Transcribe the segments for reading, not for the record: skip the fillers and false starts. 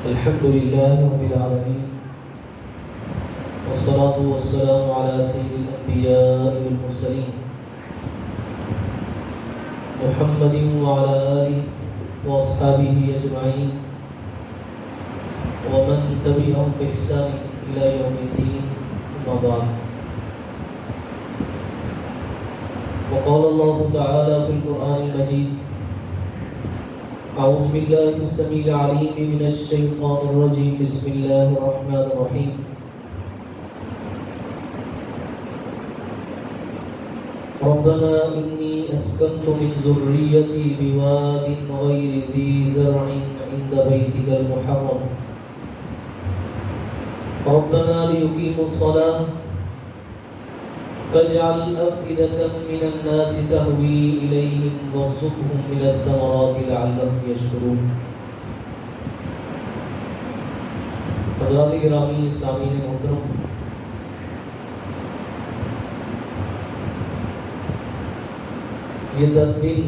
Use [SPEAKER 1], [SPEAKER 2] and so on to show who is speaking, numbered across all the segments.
[SPEAKER 1] الحمد لله رب العالمين والصلاة والسلام على سيد الأنبياء والمرسلين محمد وعلى آله وأصحابه أجمعين ومن تبعهم بإحسان إلى يوم الدين أما بعد. وقال الله تعالى في القرآن المجيد: أعوذ بالله السميع العليم من الشيطان الرجيم بسم الله الرحمن الرحيم. ربنا إني أسكنت من ذريتي بواد غير ذي زرع عند بيتك المحرم ربنا ليقيموا الصلاة فاجعل أفئدة من الناس تهوي إليهم وارزقهم من الثمرات لعلهم يشكرون. حضرات گرامی سامعین محترم، یہ 10 دن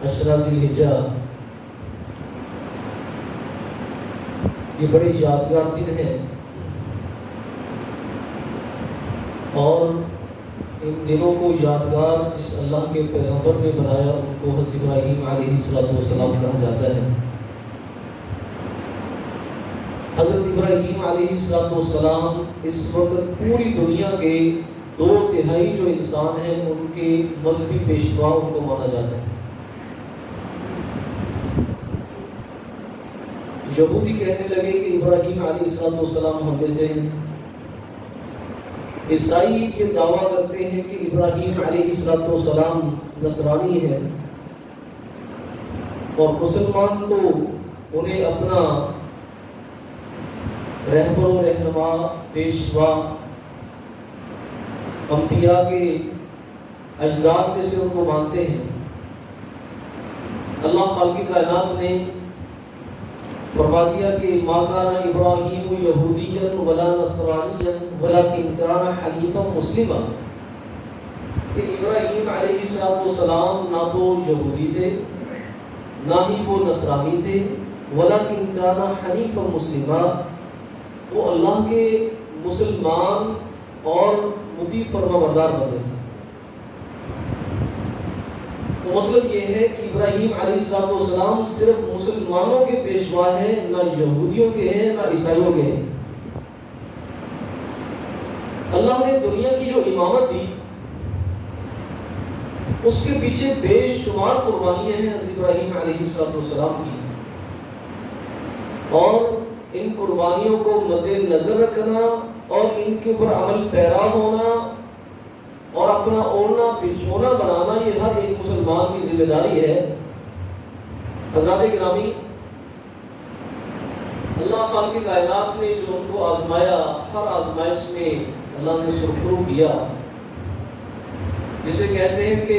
[SPEAKER 1] عشرہ ذی الحجہ یہ بڑے یادگار دن ہیں، اور ان دنوں کو یادگار جس اللہ کے پیغمبر نے بنایا ان کو حضرت ابراہیم علیہ السلام کہا جاتا ہے. حضرت ابراہیم علیہ السلام اس وقت پوری دنیا کے 2/3 جو انسان ہیں ان کے مذہبی پیشوا ان کو مانا جاتا ہے. یہودی کہنے لگے کہ ابراہیم علیہ السلام ہم میں سے ہیں. عیسائی یہ دعویٰ کرتے ہیں کہ ابراہیم علیہ السلام نصرانی ہے، اور مسلمان تو انہیں اپنا رہبر و رہنما پیشوا انبیاء کے اجداد میں سے ان کو مانتے ہیں. اللہ خالق کائنات نے فرما دیا کہ ما کان ابراہیم یہودیا ولا نصرانیا ولکن کان حنیفا مسلما، کہ ابراہیم علیہ السلام نہ تو یہودی تھے نہ ہی وہ نصرانی تھے، ولکن کان حنیفا مسلما، وہ اللہ کے مسلمان اور مطیع فرما بردار بندے تھے. تو مطلب یہ ہے کہ ابراہیم علیہ السلام صرف مسلمانوں کے پیشوا ہیں، نہ یہودیوں کے ہیں نہ عیسائیوں کے ہیں. اللہ نے دنیا کی جو امامت دی اس کے پیچھے بے شمار قربانیاں ہیں حضرت ابراہیم علیہ السلام کی، اور ان قربانیوں کو مد نظر رکھنا اور ان کے اوپر عمل پیرا ہونا اور اپنا اوڑھنا بچھونا بنانا یہ ہر ایک مسلمان کی ذمہ داری ہے. حضرات گرامی، اللہ خالق کائنات نے جو ان کو آزمایا، ہر آزمائش میں اللہ نے سرخرو کیا، جسے کہتے ہیں کہ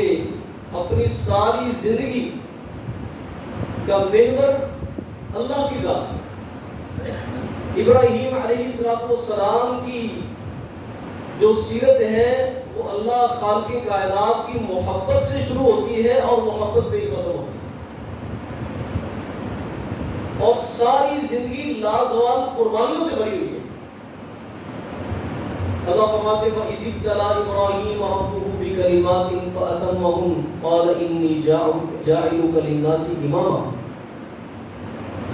[SPEAKER 1] اپنی ساری زندگی کا محور اللہ کی ذات. ابراہیم علیہ السلام کی جو سیرت ہے وہ اللہ خالق کائنات کی محبت سے شروع ہوتی ہے اور محبت پہ ہی ختم ہوتی ہے، اور ساری زندگی لازوال قربانیوں سے بھری ہوئی ہے. اللہ فرماتے ہیں وَإِذِ ابْتَلَىٰ إِبْرَاهِيمَ رَبُّهُ بِكَلِمَاتٍ فَأَتَمَّهُنَّ قَالَ إِنِّي جَاعِلُكَ لِلنَّاسِ إِمَامًا.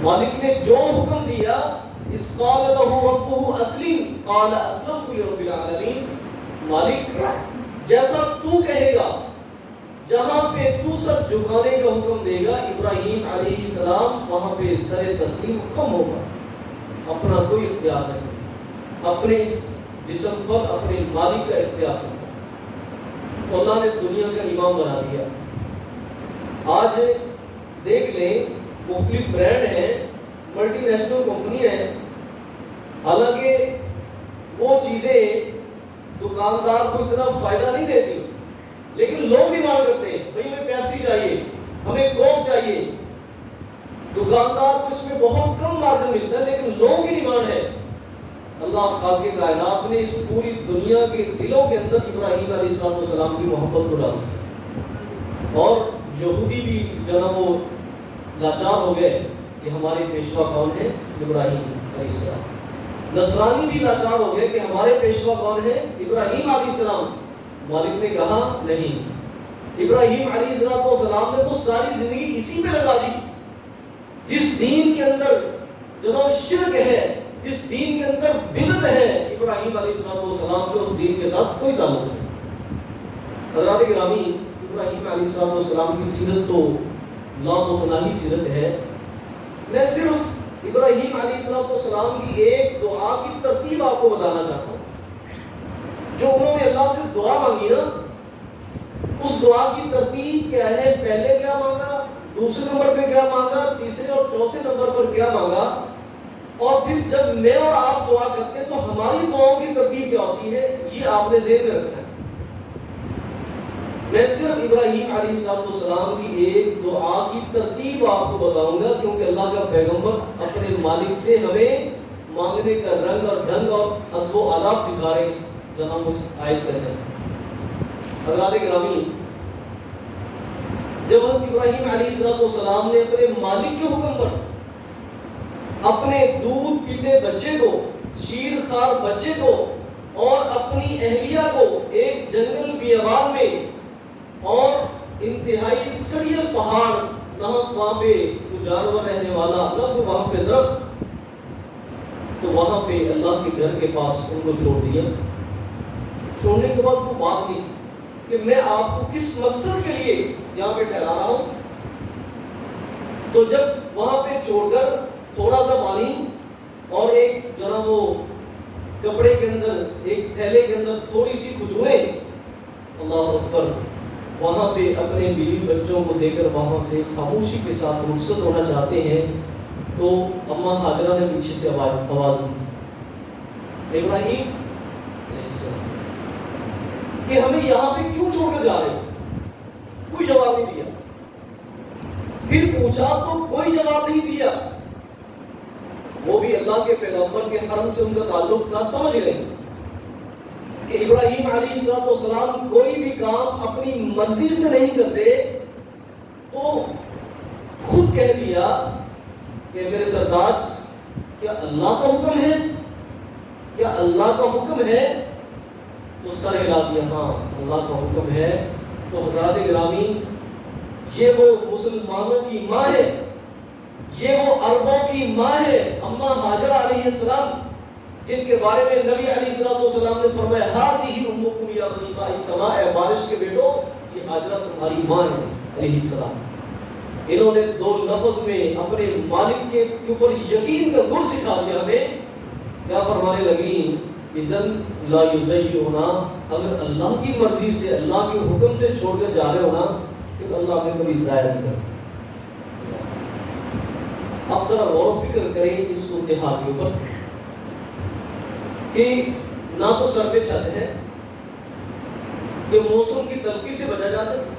[SPEAKER 1] مالک نے جو حکم دیا، اِذْ قَالَ لَهُ رَبُّهُ أَسْلِمْ قَالَ أَسْلَمْتُ لِرَبِّ الْعَالَمِينَ. مالک جیسا تو کہے گا، جہاں پہ تو سر جھکانے کا حکم دے گا، ابراہیم علیہ السلام وہاں پہ سر تسلیم خم ہوگا. اپنا کوئی اختیار نہیں، اپنے اس جسم پر اپنے مالک کا اختیار سکتا. تو اللہ نے دنیا کا امام بنا دیا. آج دیکھ لیں مختلف برانڈ ہیں، ملٹی نیشنل کمپنی ہیں، حالانکہ وہ چیزیں دکاندار کو اتنا فائدہ نہیں دیتی، لیکن لوگ ڈیمانڈ کرتے ہیں بھئی ہمیں پیپسی چاہیے، ہمیں کوک چاہیے. دکاندار کو اس میں بہت کم مارجن ملتا ہے، لیکن لوگوں کی ڈیمانڈ ہے. اللہ خالق کائنات نے اس پوری دنیا کے دلوں کے اندر ابراہیم علیہ السلام کی محبت کو ڈالا، اور یہودی بھی جناب وہ لاچار ہو گئے کہ کہ ہمارے پیشوا کون ہیں؟ ابراہیم علیہ السلام۔ نصرانی بھی لاچار ہو گئے کہ ہمارے پیشوا کون ہیں؟ ابراہیم علیہ السلام۔ مالک نے کہا نہیں، ابراہیم علیہ السلام نے تو ساری زندگی اسی پہ لگا دی، جس دین کے اندر جناب شرک ہے، جس دین کے اندر بدعت ہے، ابراہیم علیہ السلام کے اس دین کے ساتھ کوئی تعلق نہیں۔ حضرات گرامی، ابراہیم علیہ السلام کی سیرت تو لامتناہی سیرت ہے۔ میں صرف ابراہیم علیہ السلام کی ایک دعا کی ترتیب آپ کو بتانا چاہتا ہوں۔ جو انہوں نے اللہ سے دعا مانگی نا، اس دعا کی ترتیب کیا ہے؟ پہلے کیا مانگا، دوسرے نمبر پہ کیا مانگا، تیسرے اور چوتھے نمبر پر کیا مانگا، اور پھر جب میں اور آپ دعا کرتے ہیں تو ہماری دعاؤں کی ترتیب کیا ہوتی ہے، یہ آپ نے ذہن میں رکھنا ہے۔ میں صرف ابراہیم علیہ السلام کی ایک دعا کی ترتیب آپ کو بتاؤں گا، کیونکہ اللہ کا پیغمبر اپنے مالک سے ہمیں مانگنے کا رنگ اور ڈھنگ اور ادب و آداب سکھا رہے ہیں جناب اس آیت کے اندر۔ حضرات گرامی، جب حضرت ابراہیم علیہ السلام نے اپنے مالک کے حکم پر اپنے دودھ پیتے بچے کو، شیر خوار بچے کو اور اپنی اہلیہ کو ایک جنگل بیابان میں اور انتہائی سڑیل پہاڑ، نہ وہاں پہ کوئی جانور رہنے والا، نہ کوئی وہاں پہ درخت، تو وہاں پہ اللہ کے گھر کے پاس ان کو چھوڑ دیا۔ چھوڑنے کے بعد کوئی بات نہیں کہ میں آپ کو کس مقصد کے لیے یہاں پہ ٹھہرا رہا ہوں۔ تو جب وہاں پہ چھوڑ کر تھوڑا سا پانی اور ایک جناب وہ کپڑے کے اندر، ایک تھیلے کے اندر تھوڑی سی کھجوریں، اللہ اکبر، وہاں پہ اپنے بیوی بچوں کو دے کر وہاں سے خاموشی کے ساتھ رخصت ہونا چاہتے ہیں، تو اماں ہاجرہ نے پیچھے سے آواز دی، ابراہیم علیہ السلام، کہ ہمیں یہاں پہ کیوں چھوڑ کر جا رہے ہو؟ کوئی جواب نہیں دیا۔ پھر پوچھا تو کوئی جواب نہیں دیا۔ وہ بھی اللہ کے پیغمبر کے حرم سے ان کا تعلق تھا، سمجھ گئے کہ ابراہیم علیہ السلام کوئی بھی کام اپنی مرضی سے نہیں کرتے، تو خود کہہ دیا کہ میرے سرداج، کیا اللہ کا حکم ہے؟ کیا اللہ کا حکم ہے؟ تو سر ہلا دیا، ہاں اللہ کا حکم ہے۔ تو حضرات گرامی، یہ وہ مسلمانوں کی ماں ہے، یہ وہ عربوں کی ماں ہے، اماں ہاجرہ علیہ السلام، جن کے بارے میں نبی علیہ السلام نے فرمایا، ہاذہ امکم یا بنی ماء السماء، اے بارش کے بیٹو، یہ ہاجرہ تمہاری ماں ہے علیہ السلام۔ انہوں نے دو لفظ میں اپنے مالک کے اوپر یقین کا گر سکھا دیا ہمیں۔ کیا فرمانے لگی؟ اذن لا یضیعنا، اگر اللہ کی مرضی سے، اللہ کے حکم سے چھوڑ کر جا رہے ہو نا، تو اللہ نے کبھی ضائع نہیں کرتا۔ اب ذرا غور و فکر کریں اس صورتحال کے اوپر کہ نہ تو سر پہ چھت ہے کہ موسم کی تلخی سے بچا جا سکے،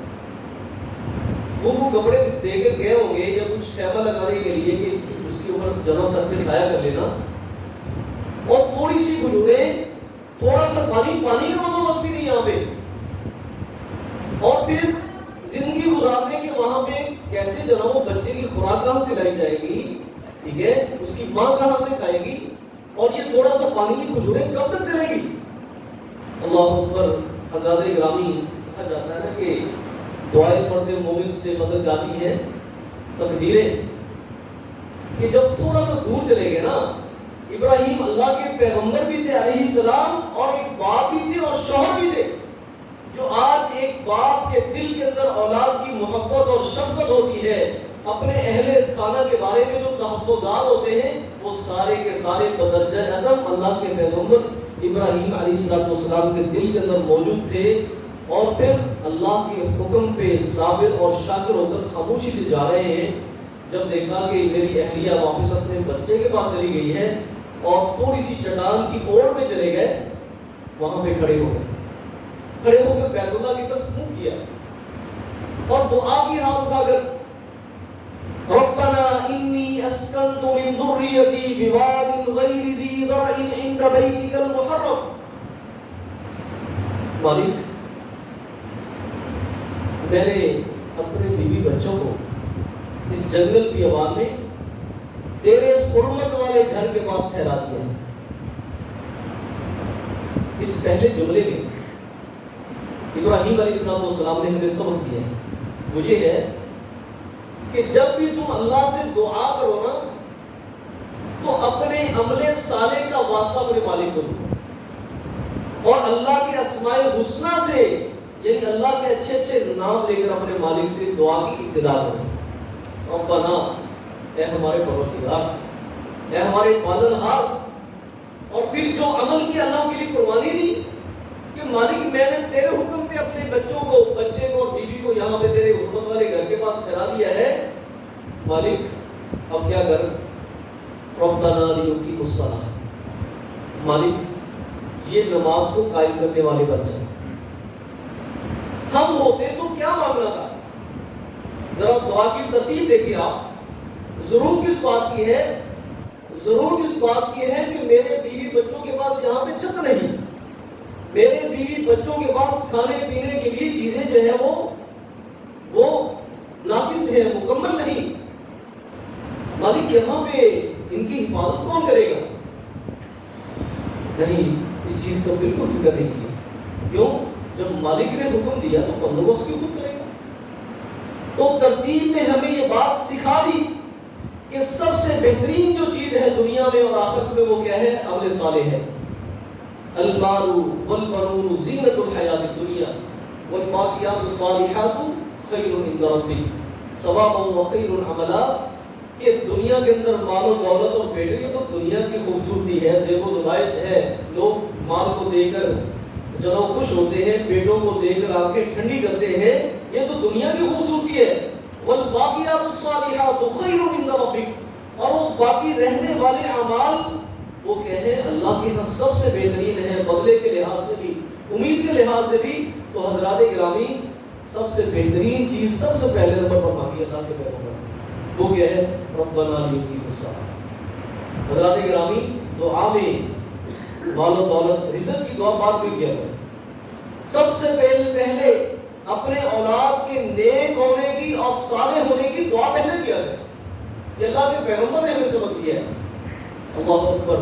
[SPEAKER 1] وہ کپڑے دے کے گئے ہوں گے یا کچھ خیمہ لگانے کے لیے کہ اس کے اوپر جنو سر پہ سایہ کر لینا، اور تھوڑی سی کھجوریں، تھوڑا سا پانی کا بندوبست بھی نہیں یہاں پہ، اور پھر زندگی گزارنے کے وہاں پہ کیسے جناب وہ بچے کی خوراک کہاں سے لائی جائے گی، ٹھیک ہے، اس کی ماں کہاں سے کھائے گی، اور یہ تھوڑا سا پانی کی کھجوریں کب تک چلے گی؟ اللہ اکبر۔ حضرات گرامی، کہا جاتا ہے نا کہ دعائیں پڑھتے مومن سے بدل جاتی ہے تقدیریں، کہ جب تھوڑا سا دور چلے گئے نا، ابراہیم اللہ کے پیغمبر بھی تھے علیہ السلام، اور ایک باپ بھی تھے اور شوہر بھی تھے، جو آج ایک باپ کے دل کے اندر اولاد کی محبت اور شفقت ہوتی ہے، اپنے اہل خانہ کے بارے میں جو تحفظات ہوتے ہیں، وہ سارے کے سارے بدرجہ عدم اللہ کے پیغمبر ابراہیم علیہ السلام کے دل کے اندر موجود تھے، اور پھر اللہ کے حکم پہ صابر اور شاکر ہو کر خاموشی سے جا رہے ہیں۔ جب دیکھا کہ میری اہلیہ واپس اپنے بچے کے پاس چلی گئی ہے، اور تھوڑی سی چٹان کی اوڑ میں چلے گئے، وہاں پہ کھڑے ہو کر بیت اللہ کی طرف منہ کیا اور دعا کی ہاتھ اٹھا کر، ربنا انی اسکنت من ذریتی بواد غیر ذی زرع عند بیتک المحرم، مالک میں نے اپنے بیوی بچوں کو اس جنگل بیابان میں تیرے حرمت والے گھر کے پاس ٹھہرا دیا ہے۔ اس پہلے جملے میں ابراہیم علیہ السلام نے ہمیں سبق دیا ہے، وہ یہ ہے کہ جب بھی تم اللہ سے دعا کرو نا تو اپنے عمل صالح کا واسطہ اپنے مالک کو دو، اور اللہ کے اسماء الحسنی سے یعنی اللہ کے اچھے اچھے نام لے کر اپنے مالک سے دعا کی ابتدا کرو۔ ربنا، اے ہمارے پروردگار، اے ہمارے پالنہار، اور پھر جو عمل کی اللہ کے لیے قربانی دی کہ مالک میں نے تیرے حکم پہ اپنے بچے کو اور بیوی کو یہاں پہ تیرے حکمت والے گھر کے پاس ٹھہرا دیا ہے، مالک اب کیا کر؟ ربنا لیقیموا الصلاۃ، مالک یہ نماز کو قائم کرنے والے بن جائیں۔ ہم ہوتے تو کیا معاملہ تھا؟ ذرا دعا کی ترتیب دیکھیے آپ۔ ضرور کس بات کی ہے؟ ضرور اس بات کی ہے کہ میرے بیوی بچوں کے پاس یہاں پہ چھت نہیں، میرے بیوی بچوں کے پاس کھانے پینے کے لیے چیزیں جو ہے وہ ناقص ہے، مکمل نہیں۔ مالک یہاں پہ ان کی حفاظت کون کرے گا؟ نہیں، اس چیز کا بالکل فکر نہیں کیا۔ کیوں؟ جب مالک نے حکم دیا تو بندوبست کیوں خود کرے گا؟ تو ترتیب میں ہمیں یہ بات سکھا دی کہ سب سے بہترین جو چیز ہے دنیا میں اور آخرت میں وہ کیا ہے؟ عمل صالح ہے۔ المال والبنون زینۃ الحیات الدنیا والباقیات الصالحات خیر عند ربک ثوابا وخیر عملا، کہ دنیا کے اندر مال و دولت اور بیٹے، یہ تو دنیا کی خوبصورتی ہے، زیب و زیبائش ہے۔ لوگ مال کو دے کر جنوں خوش ہوتے ہیں، بیٹوں کو دے کر آنکھیں ٹھنڈی کرتے ہیں، یہ تو دنیا کی خوبصورتی ہے۔ والباقیات الصالحات خیر عند ربک، اور وہ باقی رہنے والے اعمال وہ کیا ہے؟ اللہ کے ہاں سب سے بہترین ہے، بدلے کے لحاظ سے بھی، امید کے لحاظ سے بھی۔ تو حضرات گرامی، سب سے بہترین چیز سب سے پہلے نمبر پر مانگی اللہ کے پیغمبر، وہ کیا ہے؟ ربنا لیقیموا الصلاۃ۔ حضرات گرامی، دعا میں مال و دولت رزق کی دعا بعد میں کیا کریں، سب سے پہلے اپنے اولاد کے نیک ہونے کی اور صالح ہونے کی دعا پہلے کیا کریں۔ یہ اللہ کے پیغمبر نے ہمیں سبق دیا ہے۔ اللہ اکبر۔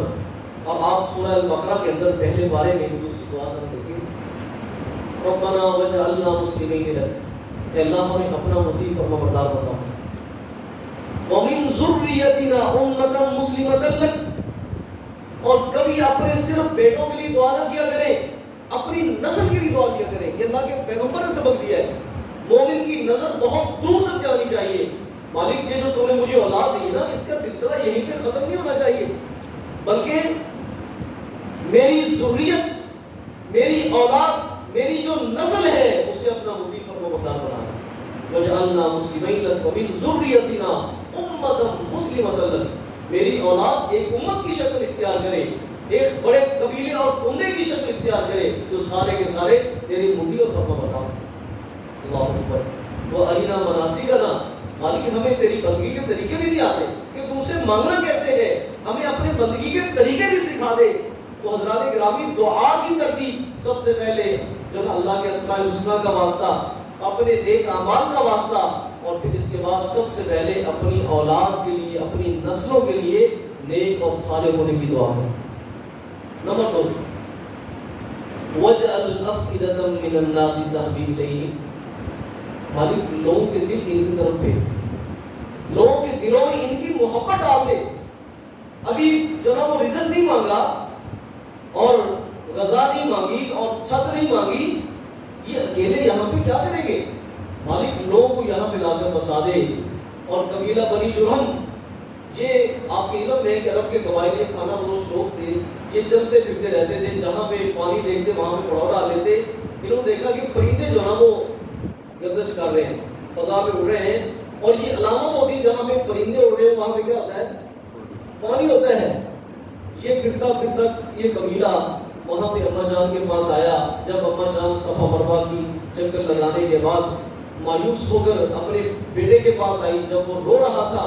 [SPEAKER 1] اب آپ سورہ البقرہ کے اندر پہلے بارے میں دوسری دعا کر دیکھیں، ربنا وجعلنا مسلمین لک، اے اللہ ہمیں اپنا مطیع فرما بردار بناؤ، ومن ذریتنا امۃ مسلمۃ لک، اور کبھی اپنے صرف بیٹوں کے لیے دعا نہ کیا کریں، اپنی نسل کے لیے دعا کیا کریں۔ یہ اللہ کے پیغمبر نے سبق دیا ہے۔ مومن کی نظر بہت دور تک جانی چاہیے، مالک یہ جو تم نے مجھے اولاد دی نا، اس کا سلسلہ یہیں پہ ختم نہیں ہونا چاہیے، بلکہ میری ذریت، میری اولاد، میری جو نسل ہے اسے اپنا مطیع فرما بردار بنانا۔ وجعلنا مسلمین لک ومن ذریتنا امۃ مسلمۃ لک، میری اولاد ایک امت کی شکل اختیار کرے، ایک بڑے قبیلے اور کنبے کی شکل اختیار کرے، جو سارے کے سارے تیرے مطیع اور فرما بردار۔ اللہ اکبر۔ وہ ارینا مناسکنا، مالک ہمیں تیری بندگی کے طریقے بھی نہیں آتے کہ تم سے مانگنا کیسے ہے، ہمیں اپنے بندگی کے طریقے بھی سکھا دے۔ تو حضرات گرامی، دعا کی ترتیب سب سے پہلے جب اللہ کے اسماء الحسنی کا واسطہ، اپنے نیک اعمال کا واسطہ، اور پھر اس کے بعد سب سے پہلے اپنی اولاد کے لیے، اپنی نسلوں کے لیے نیک اور صالح ہونے کی دعا ہے۔ نمبر 2، وَاجْعَلْ أَفْئِدَةً مِّنَ النَّاسِ تَهْوِي إِلَيْهِمْ، مالک لوگوں کے دل ان کی طرف بھیج، لوگوں کے دلوں میں ان کی محبت ڈال دے۔ ابھی جو نا وہ رزق نہیں مانگا اور غذا نہیں مانگی اور چھت نہیں مانگی، یہ اکیلے یہاں پہ کیا کریں گے؟ مالک لوگوں کو یہاں پہ لا کر بسا دے۔ اور قبیلہ بنی جرہم، یہ آپ کے علم ہے کہ عرب کے قبائل یہ کھانا بنوش لوگ تھے، یہ چلتے پھرتے رہتے تھے، جہاں پہ پانی دیکھتے وہاں پہ پڑاؤ ڈال لیتے۔ انہوں نے دیکھا کہ پرندے جو نا وہ گردش کر رہے ہیں، فضا میں اڑ رہے ہیں، اور یہ علامت ہوتی ہے جہاں پہ پرندے اڑ رہے ہیں وہاں پہ کیا ہوتا ہے؟ پانی ہوتا ہے۔ یہ پھرتا پھرتا یہ قبیلہ وہاں پہ اماں جان کے پاس آیا۔ جب اماں جان صفا مروا کی چکر لگانے کے بعد مایوس ہو کر اپنے بیٹے کے پاس آئی، جب وہ رو رہا تھا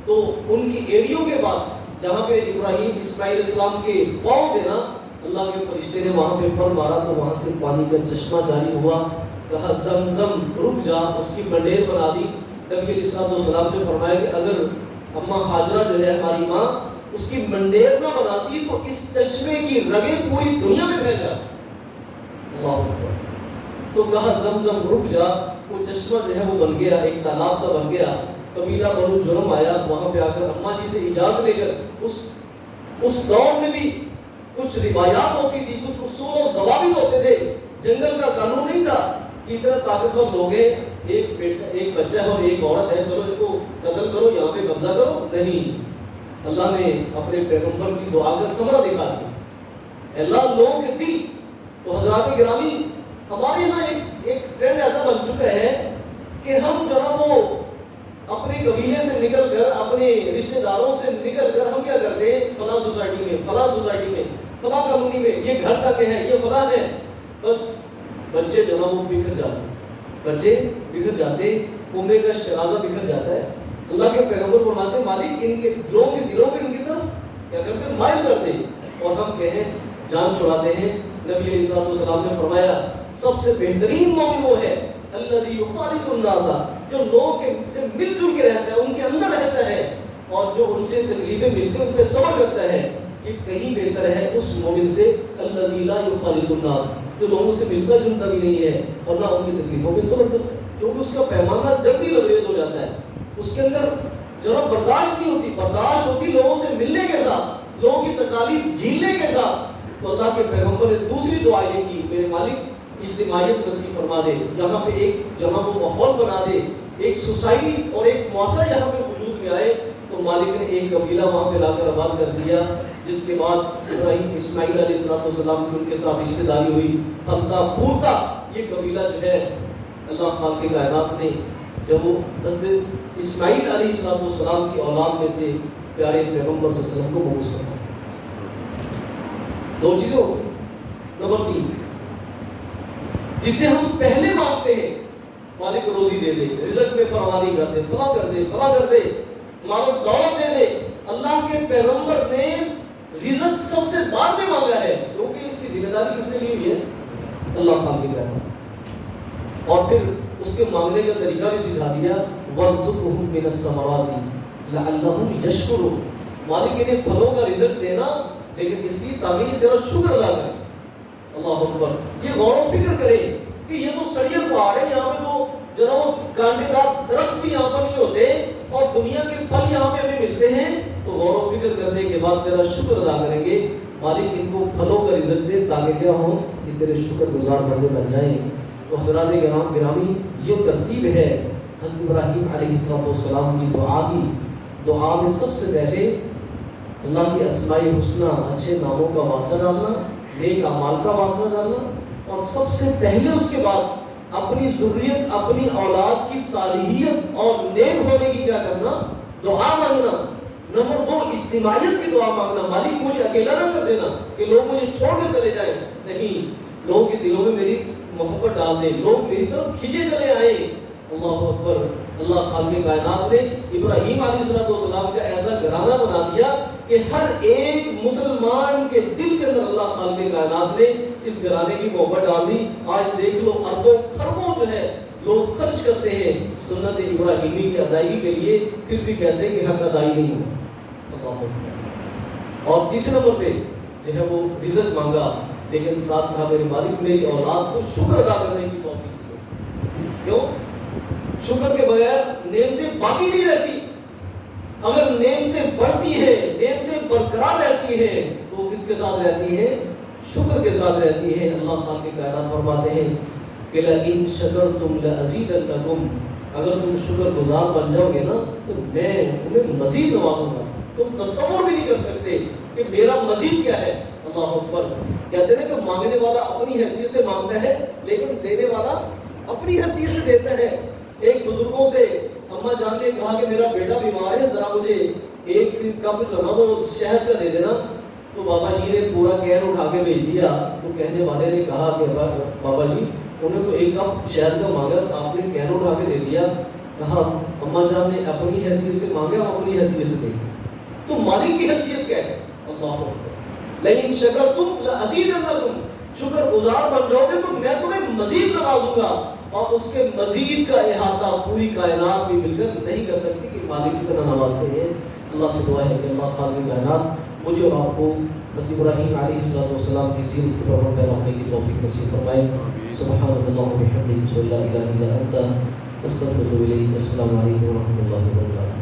[SPEAKER 1] تو ان کی ایڑیوں کے پاس جہاں پہ ابراہیم اسماعیل السلام کے پاؤں تھے نا، اللہ کے فرشتے نے وہاں پہ پر مارا تو وہاں سے پانی کا چشمہ جاری ہوا۔ کہا زمزم رک جا، اس کی بنڈیر بنا دی۔ نبی علیہ السلام نے فرمایا کہ اگر اما ہاجرہ جو ہے ہماری ماں اس کی منڈیر نہ بناتی تو اس چشمے کی رگیں پوری دنیا میں پھیل جاتی. اللہ اکبر. تو کہا زمزم رک جا. وہ چشمہ جو ہے وہ بن گیا, ایک تالاب سا بن گیا. قبیلہ بنو جرم آیا, وہاں پہ آ کر اماں جی سے اجازت لے کر اس دور میں بھی کچھ روایات ہوتی تھی, کچھ اصول و ضوابط ہوتے تھے. جنگل کا قانون نہیں تھا کہ اتنا طاقتور لوگ ہیں, ایک بچہ ہے اور ایک عورت ہے, چلو ان کو قتل کرو, یہاں پہ قبضہ کرو. نہیں, اللہ نے اپنے پیغمبر کی دعا کا ثمرہ دکھا دیا. اللہ لوگوں کے دل. تو حضرات گرامی, ہمارے یہاں ایک ٹرینڈ ایسا بن چکا ہے کہ ہم جو ہے وہ اپنے قبیلے سے نکل کر, اپنے رشتہ داروں سے نکل کر ہم کیا کرتے ہیں, فلاں سوسائٹی میں, فلاں سوسائٹی میں, فلاں کالونی میں, یہ گھر تک ہے, یہ فلاں ہے. بس بچے جو ہے وہ بکھر جاتے ہیں, بچے بکھر جاتے, کنبے کا شرازہ بکھر جاتا ہے. اللہ کے پیغمبر فرماتے ہیں مالک ان کے دلوں کے ان کی طرف کیا کرتے ہیں, مائل کرتے ہیں, اور ہم کہیں جان چھڑاتے ہیں. نبی علیہ السلام نے فرمایا سب سے بہترین مومن وہ ہے الذی یخالط الناس, جو لوگ سے مل جل کے رہتا ہے, ان کے اندر رہتا ہے, اور جو ان سے تکلیفیں ملتی ہیں ان پہ صبر کرتا ہے. یہ کہیں بہتر ہے اس مومن سے الذی لا یخالط الناس, جو لوگوں سے ملتا جلتا بھی نہیں ہے اور نہ ان کی تکلیفوں پہ صبر کرتا ہے, کیونکہ اس کا پیمانہ جلدی لبریز ہو جاتا ہے. اس کے اندر جو برداشت نہیں ہوتی, برداشت ہوتی لوگوں سے ملنے کے ساتھ, لوگوں کی تکالیف جھیلنے کے ساتھ. تو اللہ کے پیغمبر نے دوسری دعا یہ کی, میرے مالک اجتماعیت نصیب فرما دے, یہاں پہ ایک جمع و ماحول بنا دے, ایک سوسائٹی اور ایک معاشرہ یہاں پہ وجود میں آئے. تو مالک نے ایک قبیلہ وہاں پہ لا کر آباد کر دیا, جس کے بعد ابراہیم اسماعیل علیہ السلام کی ان کے ساتھ رشتہ داری ہوئی. ہمتا پورتا یہ قبیلہ جو ہے اللہ خالق کائنات نے جب وہ حضرت اسماعیل علیہ السلام کی اولاد میں سے پیارے پیغمبر صلی اللہ علیہ وسلم کو مبعوث کرا. دو چیزیں ہو گئی. نمبر 3, جسے ہم پہلے مانگتے ہیں مالک روزی دے دے, رزق میں فراوانی کر دے, فلاں کر دے, فلاں کر دے, مال و دولت دے دے. اللہ کے پیغمبر نے رزق سب سے بعد میں مانگا ہے, کیونکہ اس کی ذمہ داری کس نے لی ہوئی ہے, اللہ خالق نے کہا. اور پھر اس کے مانگنے کا طریقہ بھی سکھا دیا, وَرْزُقْهُم مِّنَ الثَّمَرَاتِ لَعَلَّهُمْ يَشْكُرُونَ. مالک انہیں پھلوں کا رزق دینا, لیکن اس لیے تاکہ یہ تیرا شکر ادا کرے. اللہ اکبر. یہ غور و فکر کرے کہ یہ تو سڑیل پہاڑ ہے, یہاں پہ تو جو ہے وہ کانٹے دار درخت بھی یہاں پر نہیں ہوتے, اور دنیا کے پھل یہاں پہ ہمیں ملتے ہیں. تو غور و فکر کرنے کے بعد تیرا شکر ادا کریں گے. مالک ان کو پھلوں کا رزق دے تاکہ کیا ہوں, کہ تیرے شکر گزار بندے بن جائیں. تو حضرات گرامی, یہ ترتیب ہے حضرت ابراہیم علیہ السلام کی دعا کی. دعا میں سب سے پہلے اللہ کی اسماء الحسنہ, اچھے ناموں کا واسطہ ڈالنا, نیک اعمال کا واسطہ ڈالنا, اور سب سے پہلے اس کے بعد اپنی ذریت, اپنی اولاد کی صالحیت اور نیک ہونے کی کیا کرنا, دعا مانگنا. نمبر 2, اجتماعیت کی دعا مانگنا. مالک مجھے اکیلا نہ کر دینا کہ لوگ مجھے چھوڑ کر چلے جائیں. نہیں, لوگوں کے دلوں میں میری محبت ڈال دے, لوگ میری طرف کھینچے چلے آئیں. اللہ اکبر. اللہ خالق کائنات نے ابراہیم علیہ السلام کا ایسا گھرانہ بنا دیا کہ ہر ایک مسلمان کے دل کے اندر اللہ خالق کائنات نے اس گھرانے کی محبت ڈال دی. آج دیکھ لو, اربوں خربوں جو ہے لوگ خرچ کرتے ہیں سنت ابراہیمی کی ادائیگی کے لیے, پھر بھی کہتے ہیں کہ حق ادائی نہیں ہوا. اللہ اکبر. اور تیسرے نمبر پہ جو ہے وہ رزق مانگا, لیکن ساتھ کہا میرے مالک میری اولاد کو شکر ادا کرنے کی توفیق دے. کیوں؟ شکر کے بغیر نعمتیں باقی نہیں رہتی. اگر نعمتیں بڑھتی ہیں, نعمتیں برقرار رہتی ہیں, تو کس کے ساتھ رہتی ہیں, شکر کے ساتھ رہتی ہیں. اللہ خالق کائنات فرماتے ہیں کہ لئن شکرتم لأزیدنکم, اگر تم شکر گزار بن جاؤ گے نا تو میں تمہیں مزید نوازوں گا. تم تصور بھی نہیں کر سکتے کہ میرا مزید کیا ہے. اللہ اکبر. کہتے ہیں کہ مانگنے والا اپنی حیثیت سے مانگتا ہے, لیکن دینے والا اپنی حیثیت سے دیتا ہے. ایک بزرگوں سے اماں جان نے کہا کہ میرا بیٹا بیمار ہے, ذرا مجھے ایک کپ جو ہے نا وہ شہد کا دے دینا. تو بابا جی نے پورا کین اٹھا کے بھیج دیا. تو کہنے والے نے کہا کہ بابا جی انہیں تو ایک کپ شہد کا مانگا, آپ نے کین اٹھا کے دے دیا. کہا اماں جان نے اپنی حیثیت سے مانگا, اپنی حیثیت سے دے. تو مالک کی حیثیت کیا ہے؟ اللہ اکبر. لیکن شکرتم لأزیدنکم, شکر گزار بن جاؤ گے تو میں تمہیں مزید نوازوں گا. اور اس کے مزید کا احاطہ پوری کائنات بھی مل کر نہیں کر سکتی کہ مالک کتنا نوازتے ہیں۔ اللہ سے دعا ہے کہ اللہ خالق کائنات مجھے اور آپ کو حضرت ابراہیم علیہ السلام کی سیرت پر عمل کرنے کی توفیق نصیب فرمائے۔ سبحان اللہ و بحمدہ، لا الہ الا انت، استغفرک و اتوب الیک۔ السلام علیکم و رحمۃ اللہ وبرکاتہ۔